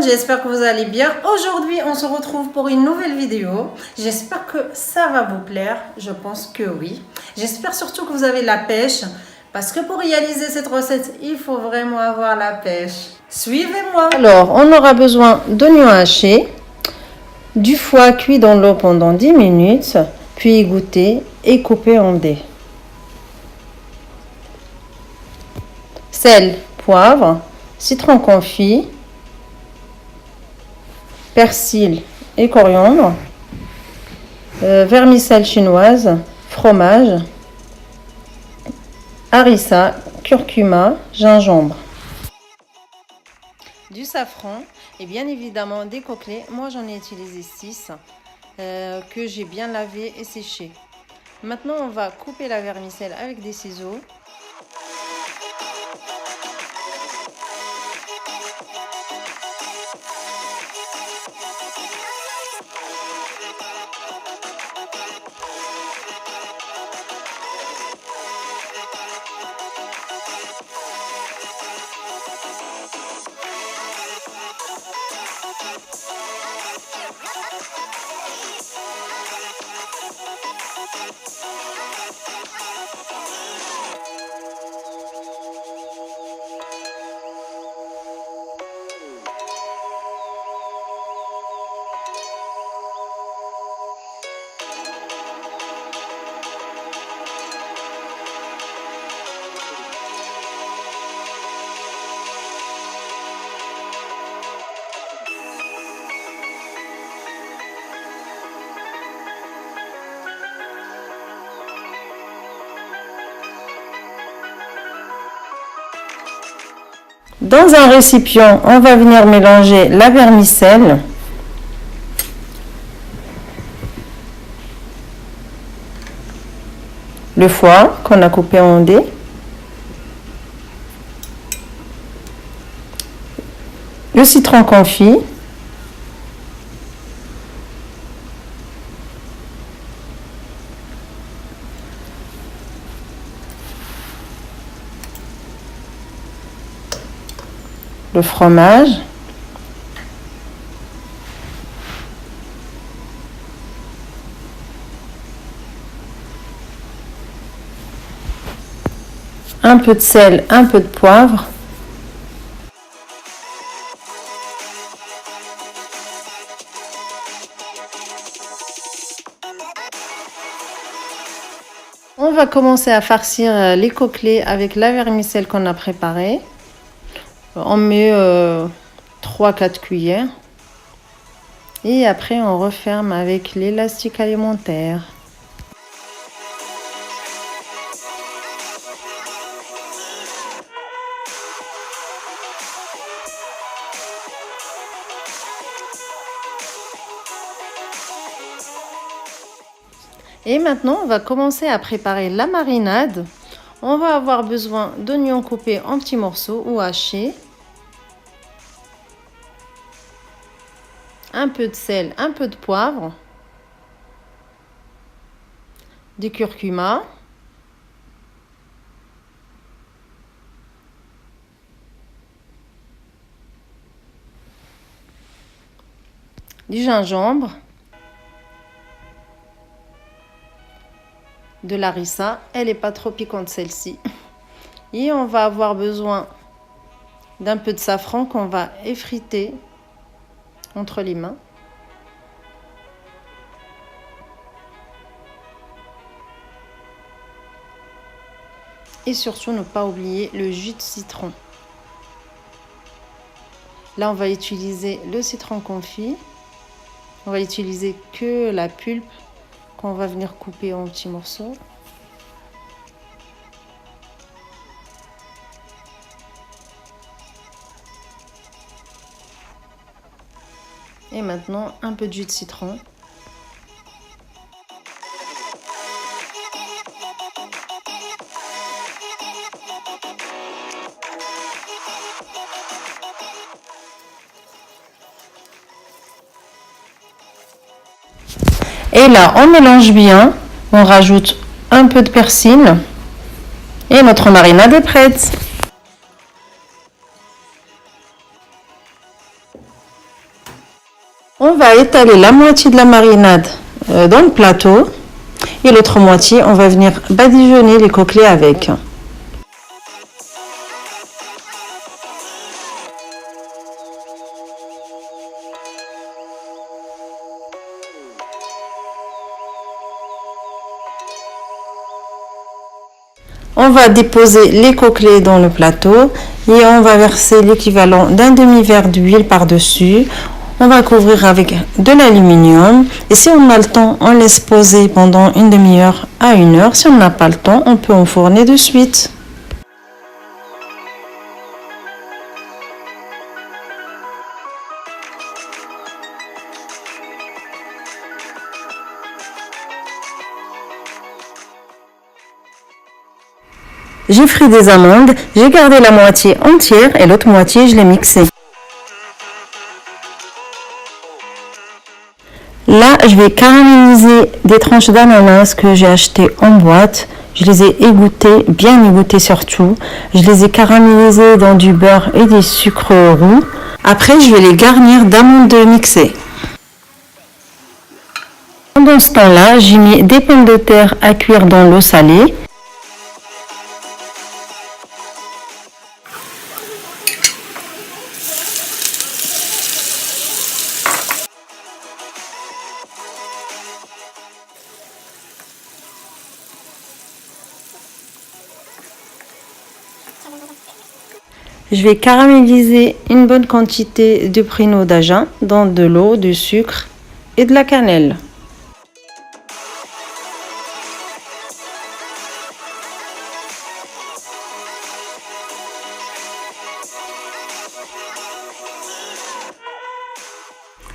monde, j'espère que vous allez bien. Aujourd'hui, on se retrouve pour une nouvelle vidéo. J'espère que ça va vous plaire. Je pense que oui. J'espère surtout que vous avez la pêche. Parce que pour réaliser cette recette, il faut vraiment avoir la pêche. Suivez-moi. Alors, on aura besoin d'oignons hachés, du foie cuit dans l'eau pendant 10 minutes, puis égoutter et couper en dés. Sel, poivre, citron confit, persil et coriandre, vermicelle chinoise, fromage, harissa, curcuma, gingembre, du safran et bien évidemment des coquelets. Moi j'en ai utilisé 6 que j'ai bien lavé et séché. Maintenant on va couper la vermicelle avec des ciseaux. Dans un récipient, on va venir mélanger la vermicelle, le foie qu'on a coupé en dés, le citron confit, le fromage, un peu de sel, un peu de poivre, on va commencer à farcir les coquelets avec la vermicelle qu'on a préparée. On met 3-4 cuillères et après on referme avec l'élastique alimentaire. Et maintenant on va commencer à préparer la marinade. On va avoir besoin d'oignons coupés en petits morceaux ou hachés, un peu de sel, un peu de poivre, du curcuma, du gingembre, de l'harissa, elle n'est pas trop piquante celle-ci. Et on va avoir besoin d'un peu de safran qu'on va effriter entre les mains. Et surtout ne pas oublier le jus de citron. Là on va utiliser le citron confit. On va utiliser que la pulpe qu'on va venir couper en petits morceaux. Et maintenant un peu de jus de citron. Et là, on mélange bien, on rajoute un peu de persil et notre marinade est prête. On va étaler la moitié de la marinade dans le plateau et l'autre moitié, on va venir badigeonner les côtelets avec. On va déposer les côtelets dans le plateau et on va verser l'équivalent d'un demi-verre d'huile par-dessus. On va couvrir avec de l'aluminium et si on a le temps, on laisse poser pendant une demi-heure à 1 heure. Si on n'a pas le temps, on peut enfourner de suite. J'ai frit des amandes, j'ai gardé la moitié entière et l'autre moitié je l'ai mixée. Là, je vais caraméliser des tranches d'ananas que j'ai achetées en boîte. Je les ai égouttées, bien égouttées surtout. Je les ai caramélisées dans du beurre et des sucres roux. Après, je vais les garnir d'amandes mixées. Pendant ce temps-là, j'ai mis des pommes de terre à cuire dans l'eau salée. Je vais caraméliser une bonne quantité de pruneaux d'agen dans de l'eau, du sucre et de la cannelle.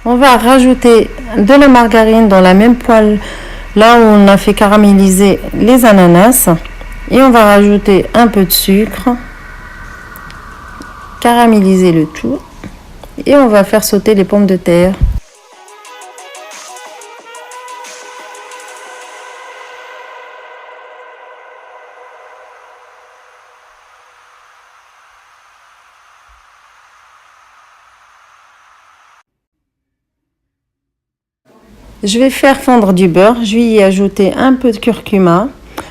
On va rajouter de la margarine dans la même poêle là où on a fait caraméliser les ananas et on va rajouter un peu de sucre, caraméliser le tout et on va faire sauter les pommes de terre. Je vais faire fondre du beurre, je vais y ajouter un peu de curcuma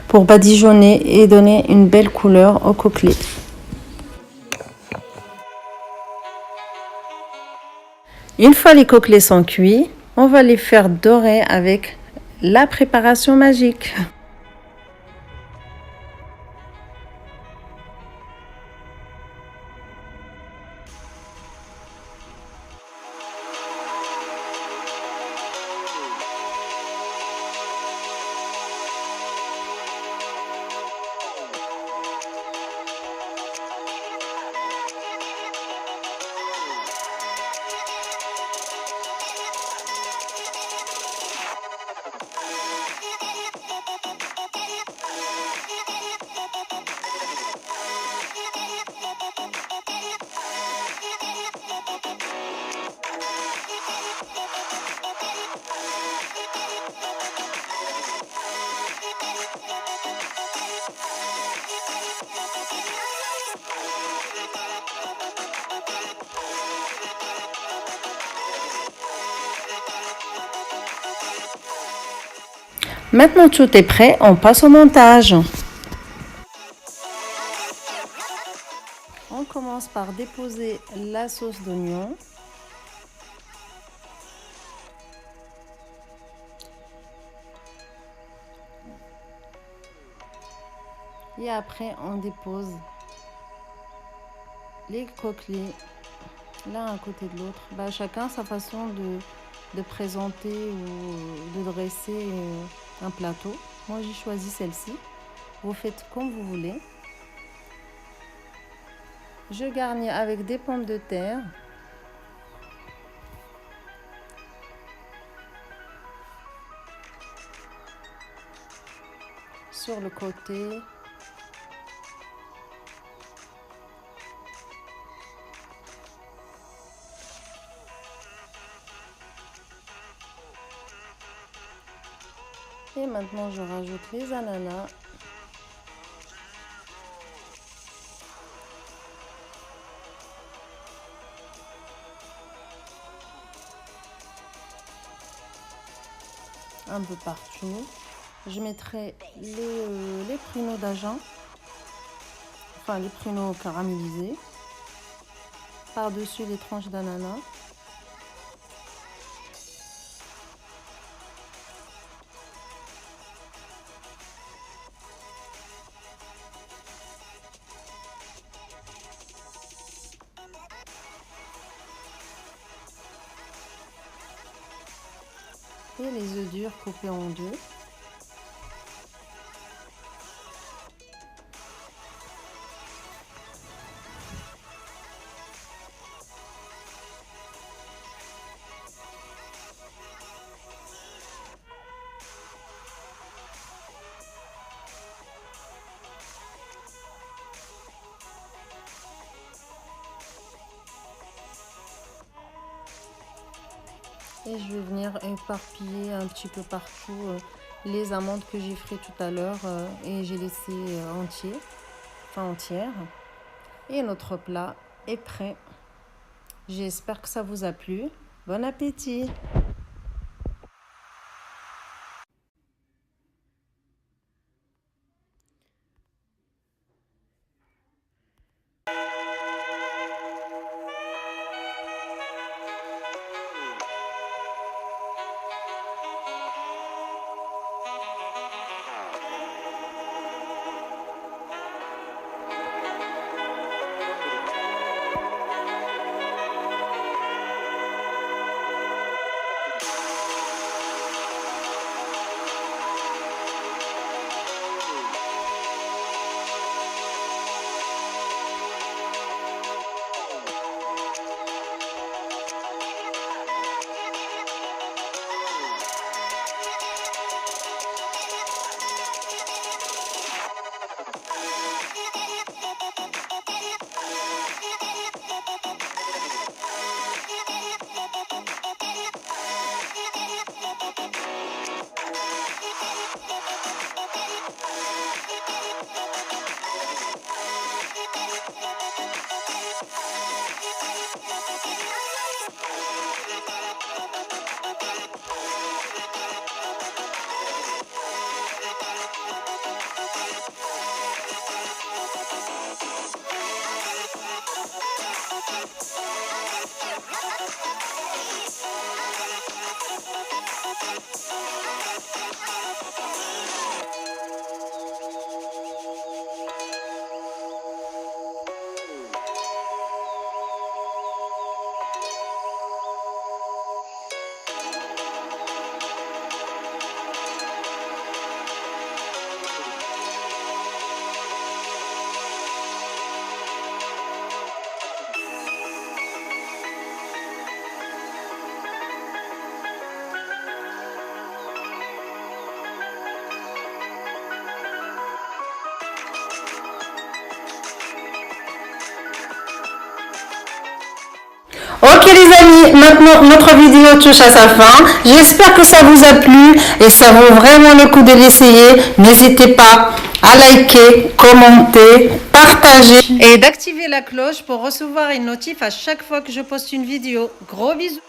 pour badigeonner et donner une belle couleur au côtelets. Une fois les côtelets sont cuits, on va les faire dorer avec la préparation magique. Maintenant tout est prêt, on passe au montage. On commence par déposer la sauce d'oignon. Et après on dépose les côtelets l'un à côté de l'autre. Chacun sa façon de présenter ou de dresser un plateau. Moi j'ai choisi celle-ci. Vous faites comme vous voulez. Je garnis avec des pommes de terre. Sur le côté. Et maintenant, je rajoute les ananas. un peu partout. Je mettrai les pruneaux d'Agen, enfin les pruneaux caramélisés, par-dessus les tranches d'ananas. Et les œufs durs coupés en deux. Et je vais venir éparpiller un petit peu partout les amandes que j'ai frites tout à l'heure et j'ai laissé entières. Et notre plat est prêt. J'espère que ça vous a plu. Bon appétit! Ok les amis, maintenant notre vidéo touche à sa fin. J'espère que ça vous a plu et ça vaut vraiment le coup de l'essayer. N'hésitez pas à liker, commenter, partager et d'activer la cloche pour recevoir une notif à chaque fois que je poste une vidéo. Gros bisous.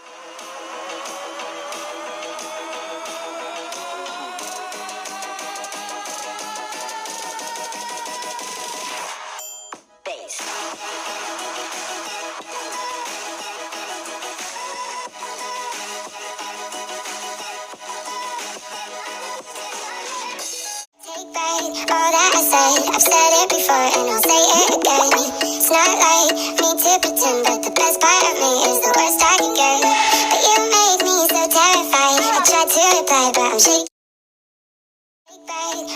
All that I said, I've said it before and I'll say it again. It's not like me to pretend, but the best part of me is the worst I can get. But you make me so terrified. I tried to reply, but I'm shaking.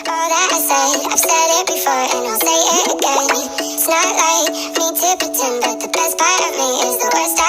All that I said, I've said it before and I'll say it again. It's not like me to pretend, but the best part of me is the worst I